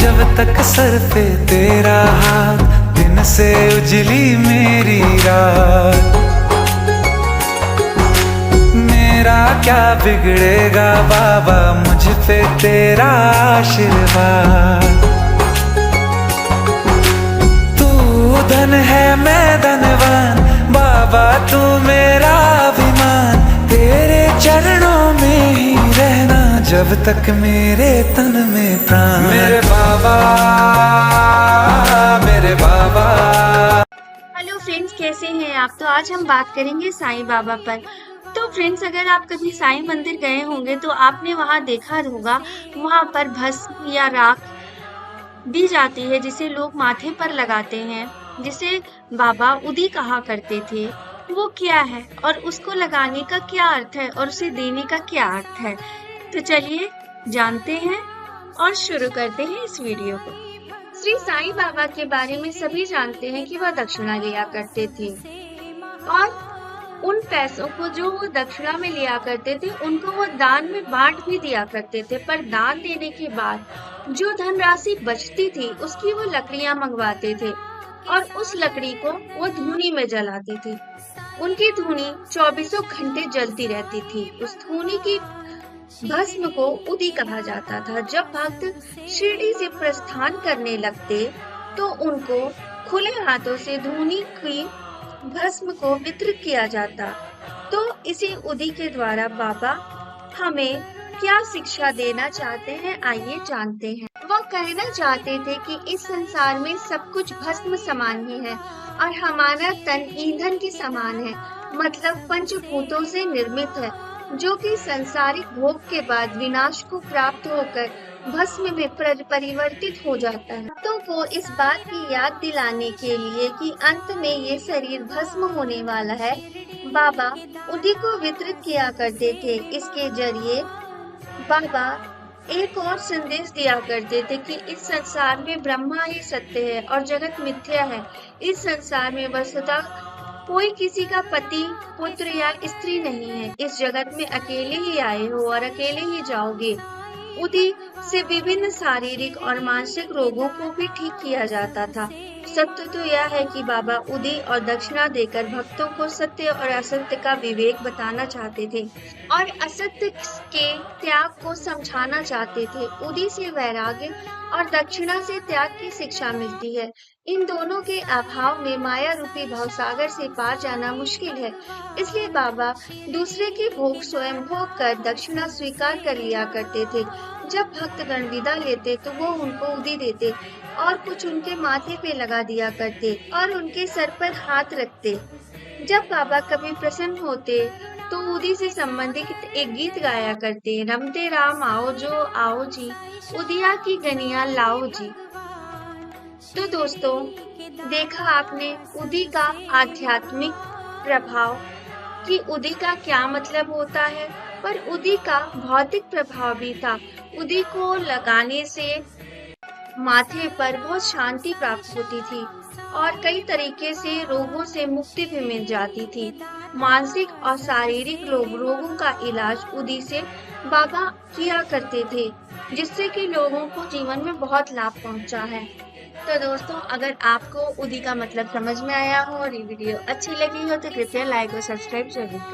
जब तक सर पे तेरा हाथ, दिन से उजली मेरी रात। मेरा क्या बिगड़ेगा बाबा, मुझ पे तेरा आशीर्वाद। तू धन है मैं धनवान, बाबा तू मेरा अभिमान। तेरे चरणों में ही रहना जब तक मेरे तन में प्राण। मेरे बाबा, मेरे बाबा। हेलो फ्रेंड्स, कैसे हैं आप? तो आज हम बात करेंगे साईं बाबा पर। तो फ्रेंड्स, अगर आप कभी साईं मंदिर गए होंगे तो आपने वहां देखा होगा, वहां पर भस्म या राख दी जाती है जिसे लोग माथे पर लगाते हैं, जिसे बाबा उदी कहा करते थे। वो क्या है और उसको लगाने का क्या अर्थ है और उसे देने का क्या अर्थ है, तो चलिए जानते हैं और शुरू करते हैं इस वीडियो को। श्री साईं बाबा के बारे में सभी जानते हैं कि वह दक्षिणा लिया करते थे और उन पैसों को जो वो दक्षिणा में लिया करते थे उनको वो दान में बांट भी दिया करते थे। पर दान देने के बाद जो धनराशि बचती थी उसकी वो लकड़ियां मंगवाते थे और उस लकड़ी को वो धूनी में जलाते थे। उनकी धूनी 24 घंटे जलती रहती थी। उस धूनी की भस्म को उदी कहा जाता था। जब भक्त शिरडी से प्रस्थान करने लगते तो उनको खुले हाथों से धूनी की भस्म को वितरित किया जाता। तो इसी उदी के द्वारा बाबा हमें क्या शिक्षा देना चाहते हैं, आइए जानते हैं। वो कहना चाहते थे कि इस संसार में सब कुछ भस्म समान ही है और हमारा तन ईंधन के समान है, मतलब पंचभूतों से निर्मित है, जो कि सांसारिक भोग के बाद विनाश को प्राप्त होकर भस्म में परिवर्तित हो जाता है। भक्तों को इस बात की याद दिलाने के लिए कि अंत में ये शरीर भस्म होने वाला है, बाबा उदी को वितरित किया करते थे। इसके जरिए बाबा एक और संदेश दिया करते थे कि इस संसार में ब्रह्मा ही सत्य है और जगत मिथ्या है। इस संसार में वस्तुतः कोई किसी का पति, पुत्र या स्त्री नहीं है। इस जगत में अकेले ही आए हो और अकेले ही जाओगे। उदी से विभिन्न शारीरिक और मानसिक रोगों को भी ठीक किया जाता था। सत्य तो यह है कि बाबा उदी और दक्षिणा देकर भक्तों को सत्य और असत्य का विवेक बताना चाहते थे और असत्य के त्याग को समझाना चाहते थे। उदी से वैराग्य और दक्षिणा से त्याग की शिक्षा मिलती है। इन दोनों के अभाव में माया रूपी भवसागर से पार जाना मुश्किल है। इसलिए बाबा दूसरे के भोग स्वयं भोग कर दक्षिणा स्वीकार कर लिया करते थे। जब भक्तगण विदा लेते तो वो उनको उदी देते और कुछ उनके माथे पे लगा दिया करते और उनके सर पर हाथ रखते। जब बाबा कभी प्रसन्न होते तो उदी से संबंधित एक गीत गाया करते, रमते राम आओ जो आओ जी, उदिया की गनिया लाओ जी। तो दोस्तों, देखा आपने उदी का आध्यात्मिक प्रभाव कि उदी का क्या मतलब होता है, पर उदी का भौतिक प्रभाव भी था। उदी को लगाने से माथे पर बहुत शांति प्राप्त होती थी और कई तरीके से रोगों से मुक्ति भी मिल जाती थी। मानसिक और शारीरिक रोगों का इलाज उदी से बाबा किया करते थे, जिससे कि लोगों को जीवन में बहुत लाभ पहुंचा है। तो दोस्तों, अगर आपको उदी का मतलब समझ में आया हो और ये वीडियो अच्छी लगी हो तो कृपया लाइक और सब्सक्राइब जरूर करें।